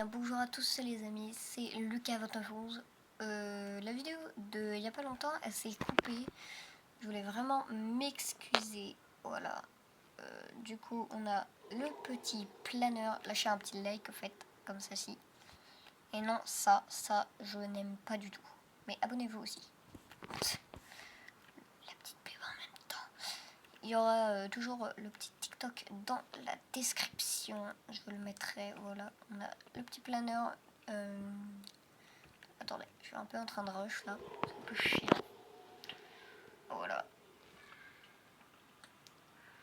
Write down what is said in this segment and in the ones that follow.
Bien, bonjour à tous les amis, c'est Lucas2911. La vidéo de il y a pas longtemps, elle s'est coupée. Je voulais vraiment m'excuser. Voilà. Du coup, on a le petit planeur. Lâchez un petit like au fait, comme ceci. Et non, ça, je n'aime pas du tout. Mais abonnez-vous aussi. La petite pub en même temps. Il y aura toujours le petit TikTok dans la description. Je vous le mettrai. Voilà, on a le petit planeur. Attendez, je suis un peu en train de rush là. C'est un peu chiant. Voilà.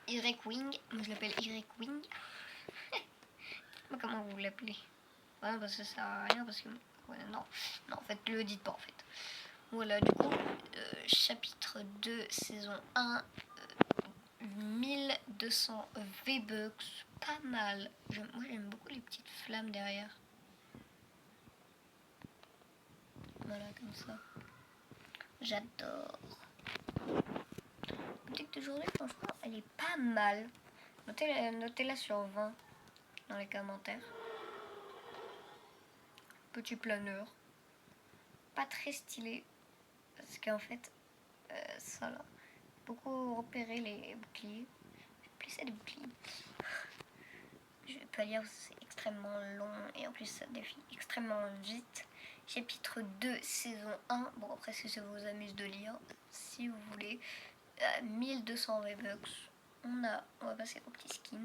Y-Wing. Moi je l'appelle Y-Wing. Comment vous l'appelez? Ouais, parce que ça sert à rien. Parce que. Ouais, non. Non, en fait, le dites pas en fait. Voilà, du coup, chapitre 2, saison 1. 1200 V-Bucks. Pas mal. Moi j'aime beaucoup les petites flammes derrière. Voilà, comme ça. J'adore. La boutique d'aujourd'hui, franchement, elle est pas mal. Notez-la sur 20 dans les commentaires. Petit planeur. Pas très stylé. Parce qu'en fait, ça là. Beaucoup repérer les boucliers. Je vais plisser des boucliers. Je vais pas lire, c'est extrêmement long. Et en plus, ça défile extrêmement vite. Chapitre 2, saison 1. Bon, après, si ça vous amuse de lire, si vous voulez. 1200 V-Bucks. On va passer au petit skin.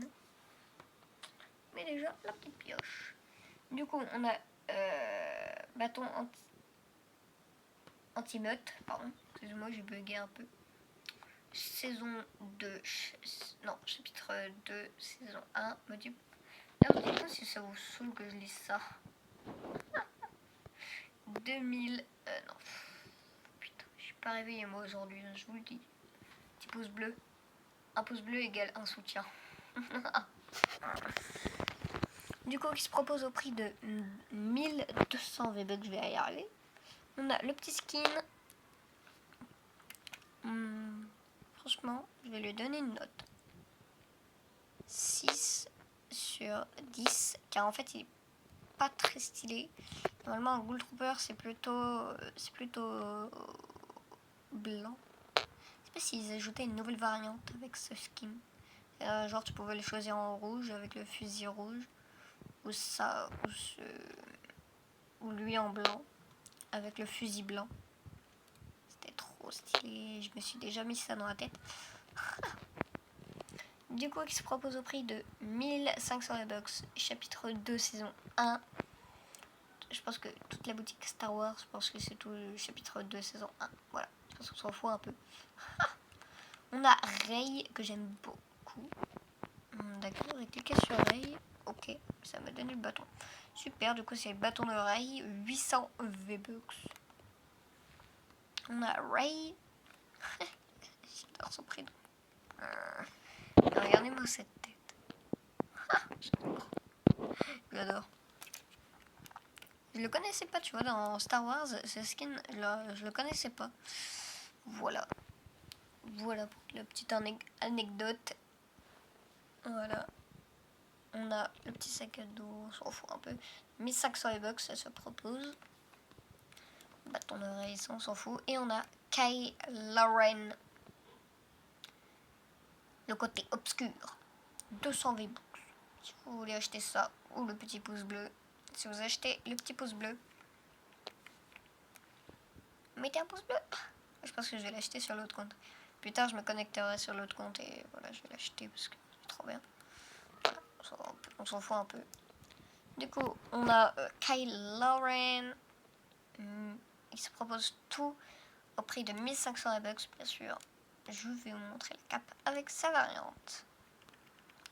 Mais déjà, la petite pioche. Du coup, on a bâton anti-meute. Pardon, excusez-moi, j'ai bugué un peu. Saison 2. Non, chapitre 2, saison 1. Module. Là, vous dites pas si ça vous saoule que je lise ça. 2000. Non. Putain, je suis pas réveillée moi aujourd'hui, je vous le dis. Petit pouce bleu. Un pouce bleu égale un soutien. Du coup, qui se propose au prix de 1200 V-Bucks, je vais y arriver. On a le petit skin. Franchement, je vais lui donner une note. 6 sur 10. Car en fait, il est pas très stylé. Normalement, un Ghoul Trooper, c'est plutôt blanc. Je sais pas s'ils ajoutaient une nouvelle variante avec ce skin. Genre, tu pouvais le choisir en rouge avec le fusil rouge. Ou ça, ou lui en blanc avec le fusil blanc. C'était trop stylé, je me suis déjà mis ça dans la tête. Du coup, qui se propose au prix de 1500 V-Bucks, chapitre 2, saison 1. Je pense que toute la boutique Star Wars, je pense que c'est tout le chapitre 2, saison 1. Voilà, je pense qu'on s'en fout un peu. On a Rey, que j'aime beaucoup. D'accord, j'ai cliqué sur Rey. Ok, ça m'a donné le bâton. Super, du coup c'est le bâton de Rey, 800 V-Bucks. On a Rey. J'adore son prénom. Regardez-moi cette tête. J'adore. Je le connaissais pas, tu vois, dans Star Wars, ce skin, là, je le connaissais pas. Voilà. Voilà pour la petite anecdote. Voilà. On a le petit sac à dos, on s'en fout un peu. 1500 V-Bucks, ça se propose. Bâton d'oreille, ça on s'en fout. Et on a Kylo Ren. Le côté obscur. 200 V-Bucks. Si vous voulez acheter ça, ou le petit pouce bleu. Si vous achetez le petit pouce bleu, mettez un pouce bleu. Je pense que je vais l'acheter sur l'autre compte. Plus tard, je me connecterai sur l'autre compte et voilà, je vais l'acheter parce que c'est trop bien. Voilà, on s'en fout un peu. Du coup, on a Kylo Ren. Il se propose tout au prix de 1500 V-Bucks, bien sûr. Je vais vous montrer le cap avec sa variante.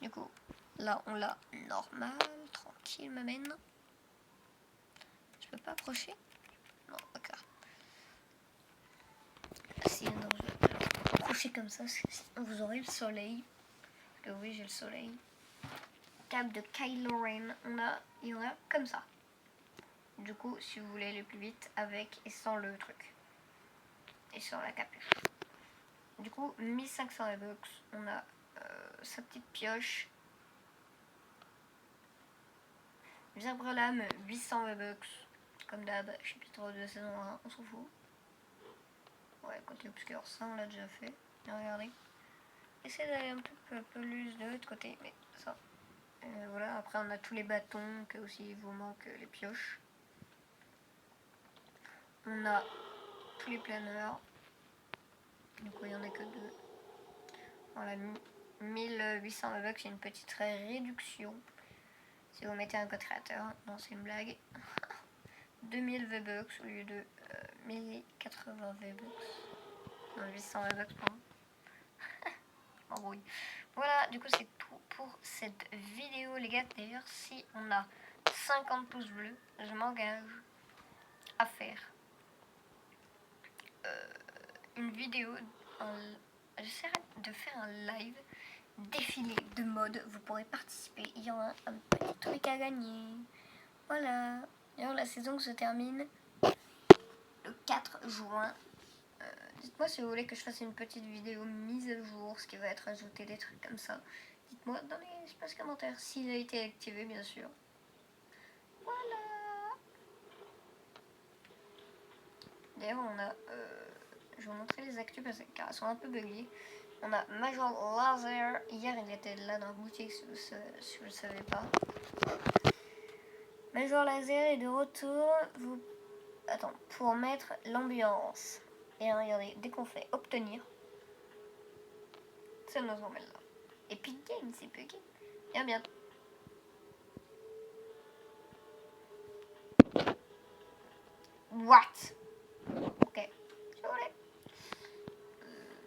Du coup, là, on l'a normal, tranquille, m'amène. Je peux pas approcher? Non, d'accord. Si, non, je vais pas approcher comme ça, sinon vous aurez le soleil. Parce que oui, j'ai le soleil. Cap de Kylo Ren, il y en a comme ça. Du coup, si vous voulez aller plus vite, avec et sans le truc. Et sans la capuche. Du coup, 1500 V-Bucks, on a sa petite pioche. Zèbre lame, 800 V-Bucks. Comme d'hab, chapitre 2 saison 1, on s'en fout. Ouais, côté obscur, ça on l'a déjà fait. Et regardez. Essayez d'aller un peu plus de l'autre côté, mais ça. Voilà, après on a tous les bâtons, que aussi il vous manque les pioches. On a tous les planeurs. Du coup, il n'y en a que deux. Voilà, 1800 V-Bucks, il y a une petite réduction. Si vous mettez un code créateur, non, c'est une blague. 2000 V-Bucks au lieu de 1080 V-Bucks. Non, 800 V-Bucks, pardon. Embrouille. Voilà, du coup, c'est tout pour cette vidéo, les gars. D'ailleurs, si on a 50 pouces bleus, je m'engage à faire une vidéo. J'essaierai de faire un live défilé de mode. Vous pourrez participer. Il y aura un petit truc à gagner. Voilà. D'ailleurs, la saison se termine le 4 juin. Dites-moi si vous voulez que je fasse une petite vidéo mise à jour, ce qui va être ajouté, des trucs comme ça. Dites-moi dans les espaces commentaires s'il a été activé, bien sûr. Voilà. D'ailleurs, on a... je vais vous montrer les actus parce qu'elles sont un peu buggées. On a Major Lazer. Hier, il était là dans la boutique, si vous ne le savez pas. Major Lazer est de retour. Attends, pour mettre l'ambiance. Et regardez, dès qu'on fait obtenir, ça nous emmène là. Epic Games, c'est bugué. Bien, bien. What? Ok. Je voulais.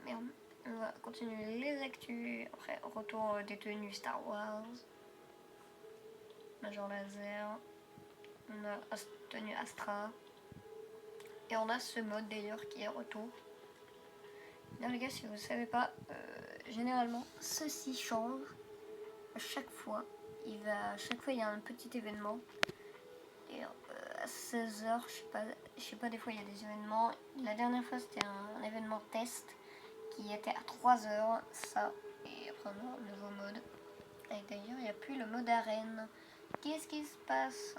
Merde. On va continuer les actus. Après, retour des tenues Star Wars. Major Lazer. On a tenue Astra. Et on a ce mode d'ailleurs qui est retour. Alors les gars, si vous ne savez pas, généralement, ceci change à chaque fois. À chaque fois, il y a un petit événement. Et à 16h, je sais pas, des fois il y a des événements. La dernière fois, c'était un événement test qui était à 3h, ça. Et après, on a un nouveau mode. Et d'ailleurs, il n'y a plus le mode arène. Qu'est-ce qui se passe?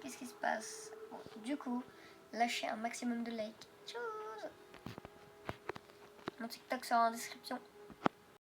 Qu'est-ce qui se passe? Bon, du coup, lâchez un maximum de likes. Tchuss! Mon TikTok sera en description.